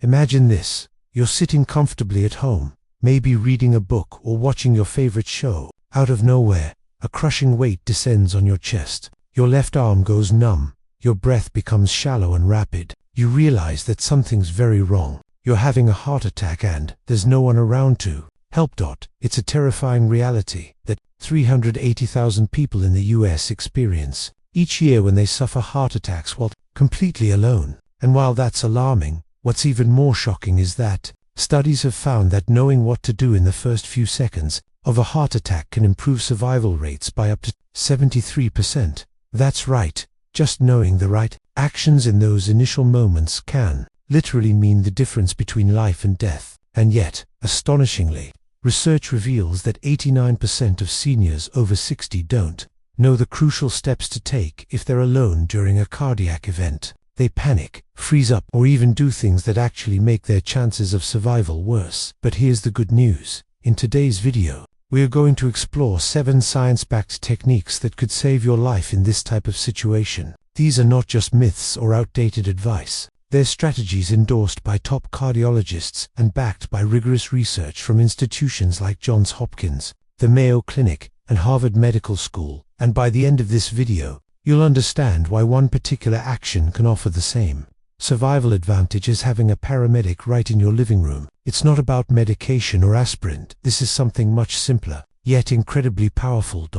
Imagine this. You're sitting comfortably at home, maybe reading a book or watching your favorite show. Out of nowhere, a crushing weight descends on your chest. Your left arm goes numb. Your breath becomes shallow and rapid. You realize that something's very wrong. You're having a heart attack and there's no one around to help. It's a terrifying reality that 380,000 people in the US experience each year when they suffer heart attacks while completely alone. And while that's alarming, what's even more shocking is that studies have found that knowing what to do in the first few seconds of a heart attack can improve survival rates by up to 73%. That's right, just knowing the right actions in those initial moments can literally mean the difference between life and death. And yet, astonishingly, research reveals that 89% of seniors over 60 don't know the crucial steps to take if they're alone during a cardiac event. They panic, freeze up, or even do things that actually make their chances of survival worse. But here's the good news. In today's video, we are going to explore 7 science-backed techniques that could save your life in this type of situation. These are not just myths or outdated advice. They're strategies endorsed by top cardiologists and backed by rigorous research from institutions like Johns Hopkins, the Mayo Clinic, and Harvard Medical School. And by the end of this video, you'll understand why one particular action can offer the same survival advantage as having a paramedic right in your living room. It's not about medication or aspirin. This is something much simpler, yet incredibly powerful.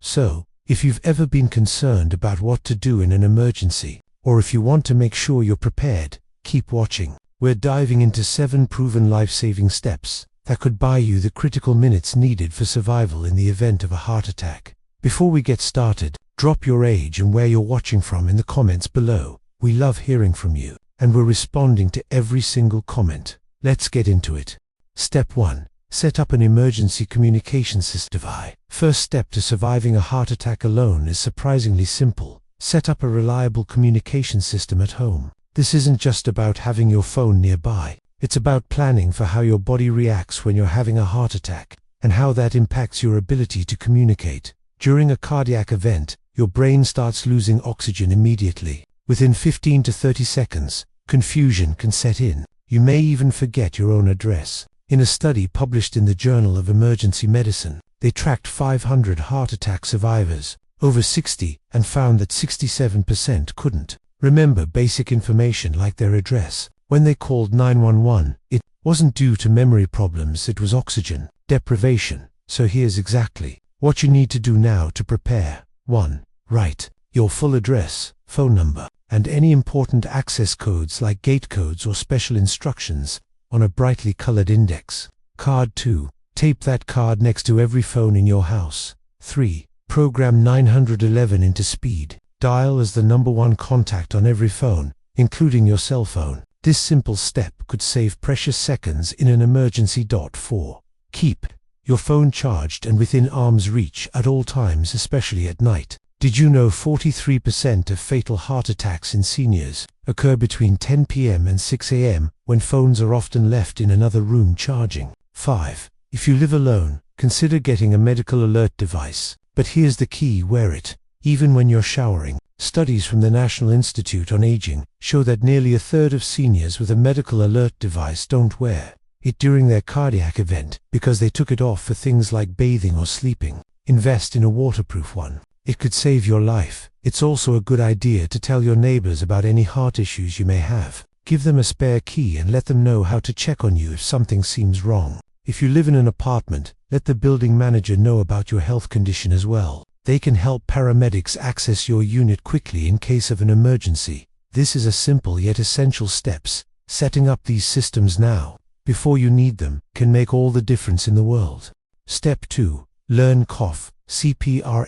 So, if you've ever been concerned about what to do in an emergency, or if you want to make sure you're prepared, keep watching. We're diving into 7 proven life-saving steps that could buy you the critical minutes needed for survival in the event of a heart attack. Before we get started, drop your age and where you're watching from in the comments below. We love hearing from you, and we're responding to every single comment. Let's get into it. Step 1. Set up an emergency communication system. First step to surviving a heart attack alone is surprisingly simple. Set up a reliable communication system at home. This isn't just about having your phone nearby. It's about planning for how your body reacts when you're having a heart attack, and how that impacts your ability to communicate. During a cardiac event, your brain starts losing oxygen immediately. Within 15 to 30 seconds, confusion can set in. You may even forget your own address. In a study published in the Journal of Emergency Medicine, they tracked 500 heart attack survivors over 60 and found that 67% couldn't remember basic information like their address. When they called 911, it wasn't due to memory problems, it was oxygen deprivation. So here's exactly what you need to do now to prepare. 1. Write your full address, phone number, and any important access codes like gate codes or special instructions on a brightly colored index card. 2. Tape that card next to every phone in your house. 3. Program 911 into speed dial as the #1 contact on every phone, including your cell phone. This simple step could save precious seconds in an emergency. 4. Keep your phone charged and within arm's reach at all times, especially at night. Did you know 43% of fatal heart attacks in seniors occur between 10 p.m. and 6 a.m. when phones are often left in another room charging? 5. If you live alone, consider getting a medical alert device. But here's the key: wear it, even when you're showering. Studies from the National Institute on Aging show that nearly a third of seniors with a medical alert device don't wear it during their cardiac event because they took it off for things like bathing or sleeping. Invest in a waterproof one. It could save your life. It's also a good idea to tell your neighbors about any heart issues you may have. Give them a spare key and let them know how to check on you if something seems wrong. If you live in an apartment, let the building manager know about your health condition as well. They can help paramedics access your unit quickly in case of an emergency. This is a simple yet essential steps. Setting up these systems now, before you need them, can make all the difference in the world. Step 2. Learn cough CPR.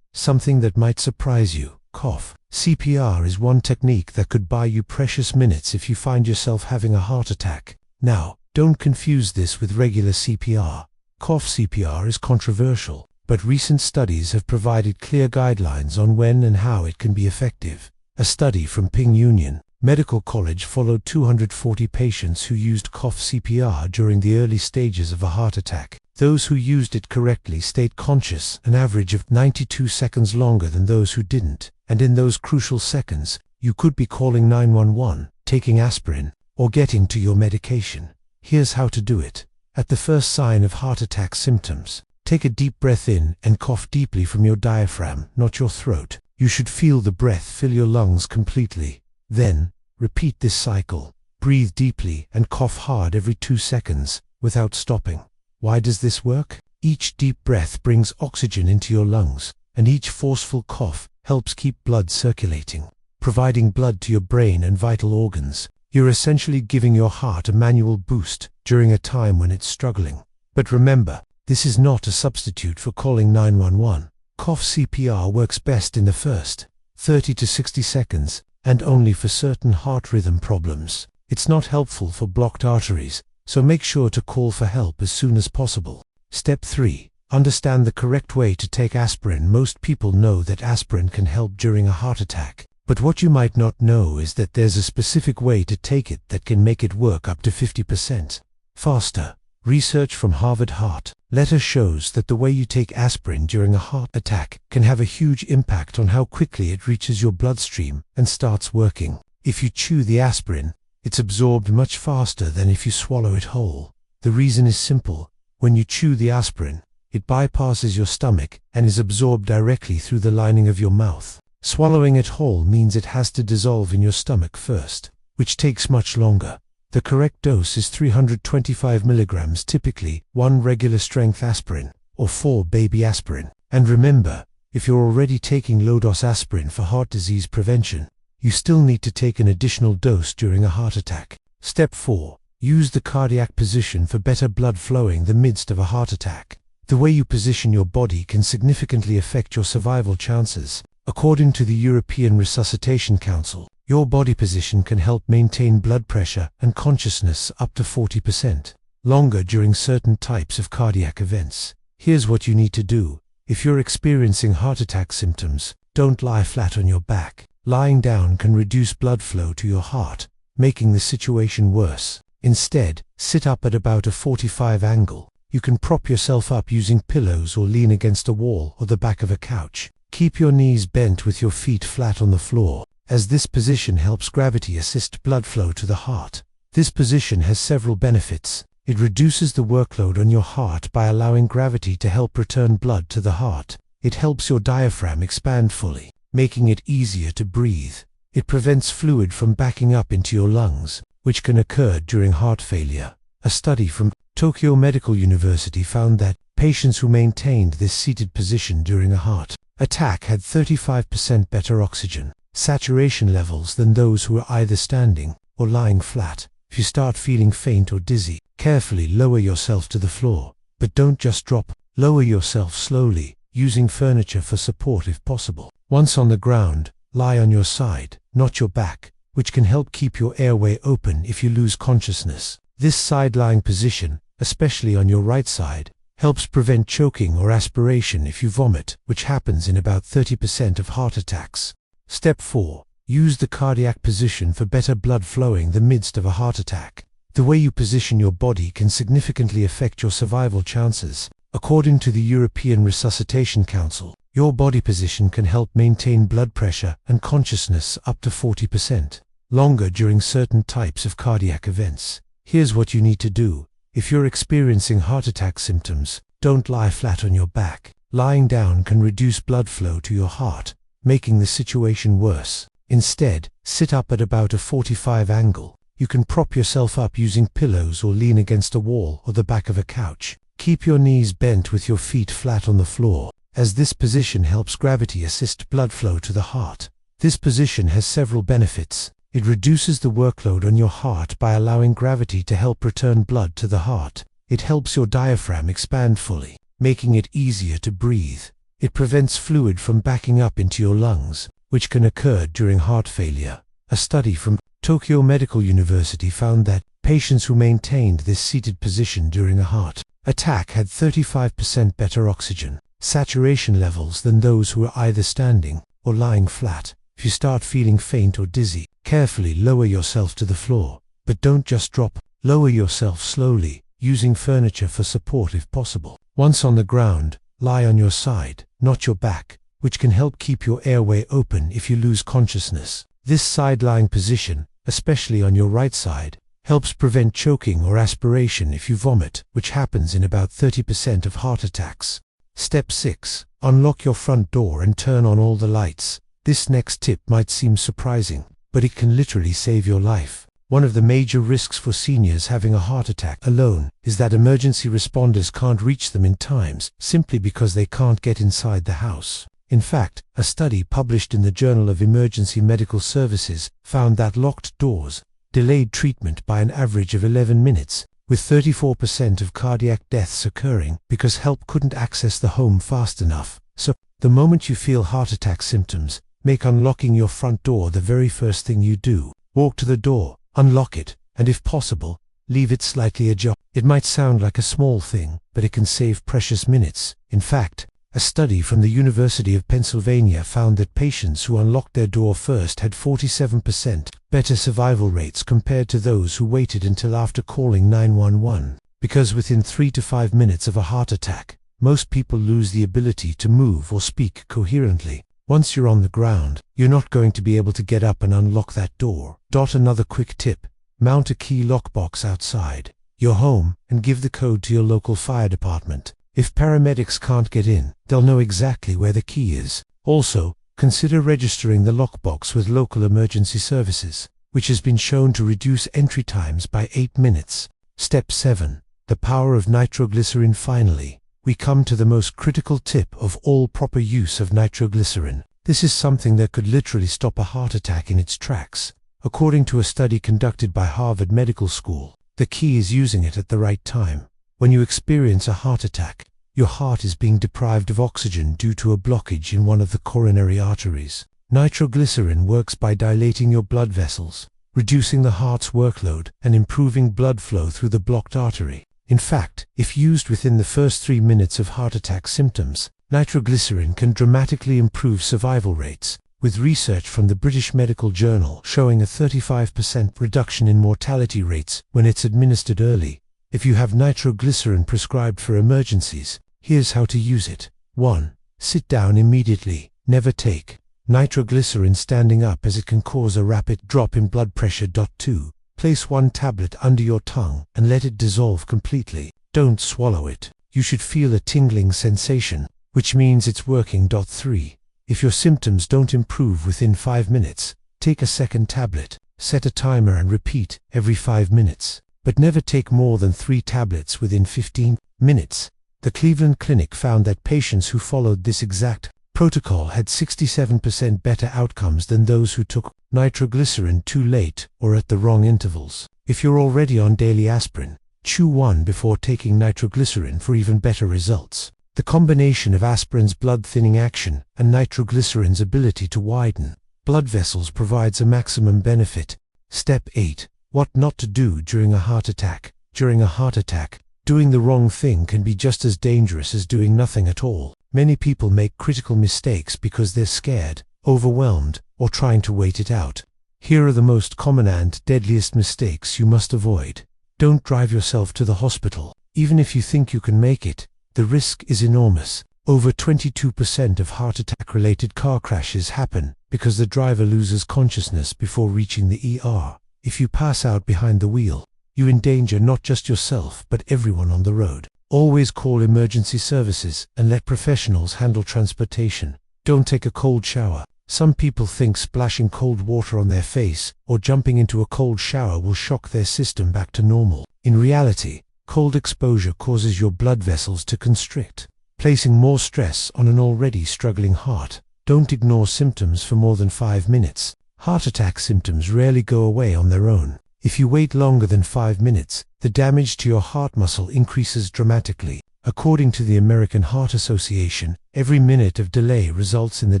Something that might surprise you. Cough CPR is one technique that could buy you precious minutes if you find yourself having a heart attack. Now, don't confuse this with regular CPR. Cough CPR is controversial, but recent studies have provided clear guidelines on when and how it can be effective. A study from Ping Union Medical College followed 240 patients who used cough CPR during the early stages of a heart attack. Those who used it correctly stayed conscious an average of 92 seconds longer than those who didn't. And in those crucial seconds, you could be calling 911, taking aspirin, or getting to your medication. Here's how to do it. At the first sign of heart attack symptoms, take a deep breath in and cough deeply from your diaphragm, not your throat. You should feel the breath fill your lungs completely. Then, repeat this cycle. Breathe deeply and cough hard every 2 seconds, without stopping. Why does this work? Each deep breath brings oxygen into your lungs, and each forceful cough helps keep blood circulating, providing blood to your brain and vital organs. You're essentially giving your heart a manual boost during a time when it's struggling. But remember, this is not a substitute for calling 911. Cough CPR works best in the first 30 to 60 seconds, and only for certain heart rhythm problems. It's not helpful for blocked arteries, so make sure to call for help as soon as possible. Step 3. Understand the correct way to take aspirin. Most people know that aspirin can help during a heart attack, but what you might not know is that there's a specific way to take it that can make it work up to 50% faster. Research from Harvard Heart Letter shows that the way you take aspirin during a heart attack can have a huge impact on how quickly it reaches your bloodstream and starts working. If you chew the aspirin, it's absorbed much faster than if you swallow it whole. The reason is simple. When you chew the aspirin, it bypasses your stomach and is absorbed directly through the lining of your mouth. Swallowing it whole means it has to dissolve in your stomach first, which takes much longer. The correct dose is 325 milligrams, typically 1 regular strength aspirin, or 4 baby aspirin. And remember, if you're already taking low-dose aspirin for heart disease prevention, you still need to take an additional dose during a heart attack. Step 4. Use the cardiac position for better blood flowing in the midst of a heart attack. The way you position your body can significantly affect your survival chances. According to the European Resuscitation Council, your body position can help maintain blood pressure and consciousness up to 40% longer during certain types of cardiac events. Here's what you need to do. If you're experiencing heart attack symptoms, don't lie flat on your back. Lying down can reduce blood flow to your heart, making the situation worse. Instead, sit up at about a 45 angle. You can prop yourself up using pillows or lean against a wall or the back of a couch. Keep your knees bent with your feet flat on the floor, as this position helps gravity assist blood flow to the heart. This position has several benefits. It reduces the workload on your heart by allowing gravity to help return blood to the heart. It helps your diaphragm expand fully, making it easier to breathe. It prevents fluid from backing up into your lungs, which can occur during heart failure. A study from Tokyo Medical University found that patients who maintained this seated position during a heart attack had 35% better oxygen saturation levels than those who are either standing or lying flat. If you start feeling faint or dizzy, carefully lower yourself to the floor, but don't just drop. Lower yourself slowly, using furniture for support if possible. Once on the ground, lie on your side, not your back, which can help keep your airway open if you lose consciousness. This side-lying position, especially on your right side, helps prevent choking or aspiration if you vomit, which happens in about 30% of heart attacks. Step 4. Use the cardiac position for better blood flowing in the midst of a heart attack. The way you position your body can significantly affect your survival chances. According to the European Resuscitation Council, your body position can help maintain blood pressure and consciousness up to 40% longer during certain types of cardiac events. Here's what you need to do. If you're experiencing heart attack symptoms, don't lie flat on your back. Lying down can reduce blood flow to your heart, making the situation worse. Instead, sit up at about a 45 angle. You can prop yourself up using pillows or lean against a wall or the back of a couch. Keep your knees bent with your feet flat on the floor, as this position helps gravity assist blood flow to the heart. This position has several benefits. It reduces the workload on your heart by allowing gravity to help return blood to the heart. It helps your diaphragm expand fully, making it easier to breathe. It prevents fluid from backing up into your lungs, which can occur during heart failure. A study from Tokyo Medical University found that patients who maintained this seated position during a heart attack had 35% better oxygen saturation levels than those who are either standing or lying flat. If you start feeling faint or dizzy, carefully lower yourself to the floor, but don't just drop. Lower yourself slowly, using furniture for support if possible. Once on the ground, lie on your side, not your back, which can help keep your airway open if you lose consciousness. This side-lying position, especially on your right side, Helps prevent choking or aspiration if you vomit, which happens in about 30% of heart attacks. Step 6. Unlock your front door and turn on all the lights. This next tip might seem surprising, but it can literally save your life. One of the major risks for seniors having a heart attack alone is that emergency responders can't reach them in times simply because they can't get inside the house. In fact, a study published in the Journal of Emergency Medical Services found that locked doors delayed treatment by an average of 11 minutes, with 34% of cardiac deaths occurring because help couldn't access the home fast enough. So, the moment you feel heart attack symptoms, make unlocking your front door the very first thing you do. Walk to the door, unlock it, and if possible, leave it slightly ajar. It might sound like a small thing, but it can save precious minutes. In fact, a study from the University of Pennsylvania found that patients who unlocked their door first had 47% better survival rates compared to those who waited until after calling 911. Because within 3 to 5 minutes of a heart attack, most people lose the ability to move or speak coherently. Once you're on the ground, you're not going to be able to get up and unlock that door. Another quick tip: mount a key lockbox outside your home and give the code to your local fire department. If paramedics can't get in, they'll know exactly where the key is. Also, consider registering the lockbox with local emergency services, which has been shown to reduce entry times by 8 minutes. Step 7. The power of nitroglycerin. Finally, we come to the most critical tip of all: proper use of nitroglycerin. This is something that could literally stop a heart attack in its tracks. According to a study conducted by Harvard Medical School, the key is using it at the right time. When you experience a heart attack, your heart is being deprived of oxygen due to a blockage in one of the coronary arteries. Nitroglycerin works by dilating your blood vessels, reducing the heart's workload, and improving blood flow through the blocked artery. In fact, if used within the first 3 minutes of heart attack symptoms, nitroglycerin can dramatically improve survival rates, with research from the British Medical Journal showing a 35% reduction in mortality rates when it's administered early. If you have nitroglycerin prescribed for emergencies, here's how to use it. 1. Sit down immediately. Never take nitroglycerin standing up, as it can cause a rapid drop in blood pressure. 2. Place 1 tablet under your tongue and let it dissolve completely. Don't swallow it. You should feel a tingling sensation, which means it's working. 3. If your symptoms don't improve within 5 minutes, take a second tablet. Set a timer and repeat every 5 minutes. But never take more than 3 tablets within 15 minutes. The Cleveland Clinic found that patients who followed this exact protocol had 67% better outcomes than those who took nitroglycerin too late or at the wrong intervals. If you're already on daily aspirin, chew one before taking nitroglycerin for even better results. The combination of aspirin's blood-thinning action and nitroglycerin's ability to widen blood vessels provides a maximum benefit. Step 8. What not to do during a heart attack. During a heart attack, doing the wrong thing can be just as dangerous as doing nothing at all. Many people make critical mistakes because they're scared, overwhelmed, or trying to wait it out. Here are the most common and deadliest mistakes you must avoid. Don't drive yourself to the hospital. Even if you think you can make it, the risk is enormous. Over 22% of heart attack-related car crashes happen because the driver loses consciousness before reaching the ER. If you pass out behind the wheel, you endanger not just yourself but everyone on the road. Always call emergency services and let professionals handle transportation. Don't take a cold shower. Some people think splashing cold water on their face or jumping into a cold shower will shock their system back to normal. In reality, cold exposure causes your blood vessels to constrict, placing more stress on an already struggling heart. Don't ignore symptoms for more than 5 minutes. Heart attack symptoms rarely go away on their own. If you wait longer than 5 minutes, the damage to your heart muscle increases dramatically. According to the American Heart Association, every minute of delay results in the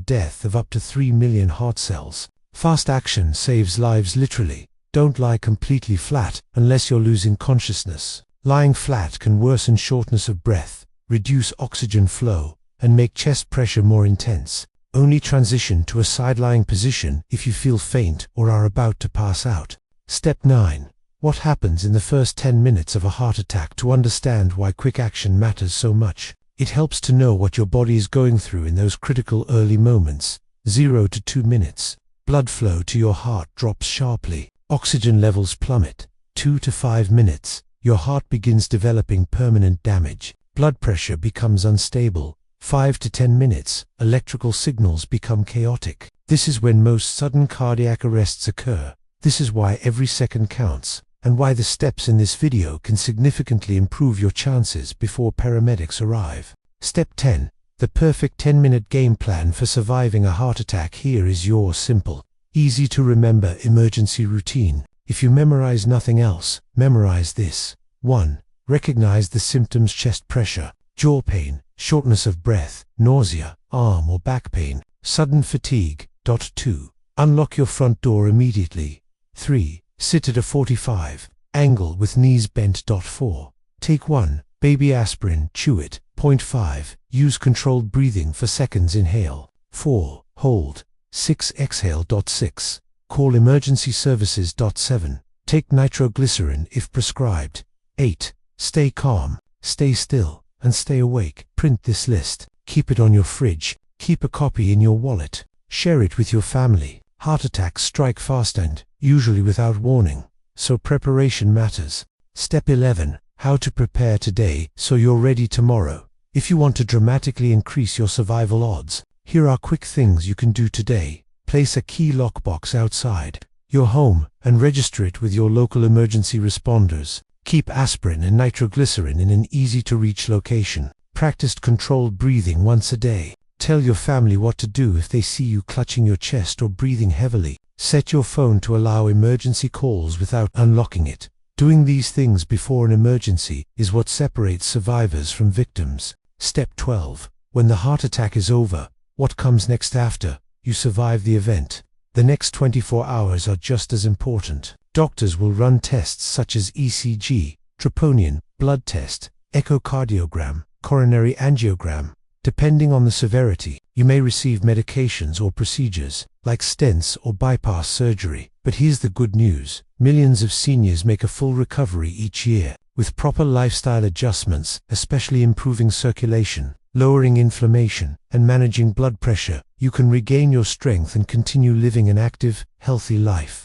death of up to 3 million heart cells. Fast action saves lives literally. Don't lie completely flat unless you're losing consciousness. Lying flat can worsen shortness of breath, reduce oxygen flow, and make chest pressure more intense. Only transition to a side-lying position if you feel faint or are about to pass out. Step 9. What happens in the first 10 minutes of a heart attack? To understand why quick action matters so much, it helps to know what your body is going through in those critical early moments. 0 to 2 minutes. Blood flow to your heart drops sharply. Oxygen levels plummet. 2 to 5 minutes, your heart begins developing permanent damage. Blood pressure becomes unstable. 5 to 10 minutes, electrical signals become chaotic. This is when most sudden cardiac arrests occur. This is why every second counts, and why the steps in this video can significantly improve your chances before paramedics arrive. Step 10. The perfect 10-minute game plan for surviving a heart attack. Here is your simple, easy to remember emergency routine. If you memorize nothing else, memorize this. 1. Recognize the symptoms: chest pressure, jaw pain, shortness of breath, nausea, arm or back pain, sudden fatigue. 2. Unlock your front door immediately. 3. Sit at a 45 angle with knees bent. 4. Take 1 baby aspirin, chew it. 5. Use controlled breathing for seconds. Inhale. 4. Hold. 6. Exhale. 6. Call emergency services. 7. Take nitroglycerin if prescribed. 8. Stay calm, stay still, and stay awake. Print this list. Keep it on your fridge. Keep a copy in your wallet. Share it with your family. Heart attacks strike fast and, usually without warning, so preparation matters. Step 11. How to prepare today so you're ready tomorrow. If you want to dramatically increase your survival odds, here are quick things you can do today. Place a key lockbox outside your home and register it with your local emergency responders. Keep aspirin and nitroglycerin in an easy-to-reach location. Practice controlled breathing once a day. Tell your family what to do if they see you clutching your chest or breathing heavily. Set your phone to allow emergency calls without unlocking it. Doing these things before an emergency is what separates survivors from victims. Step 12. When the heart attack is over, what comes next after you survive the event? The next 24 hours are just as important. Doctors will run tests such as ECG, troponin, blood test, echocardiogram, coronary angiogram. Depending on the severity, you may receive medications or procedures, like stents or bypass surgery. But here's the good news. Millions of seniors make a full recovery each year. With proper lifestyle adjustments, especially improving circulation, lowering inflammation, and managing blood pressure, you can regain your strength and continue living an active, healthy life.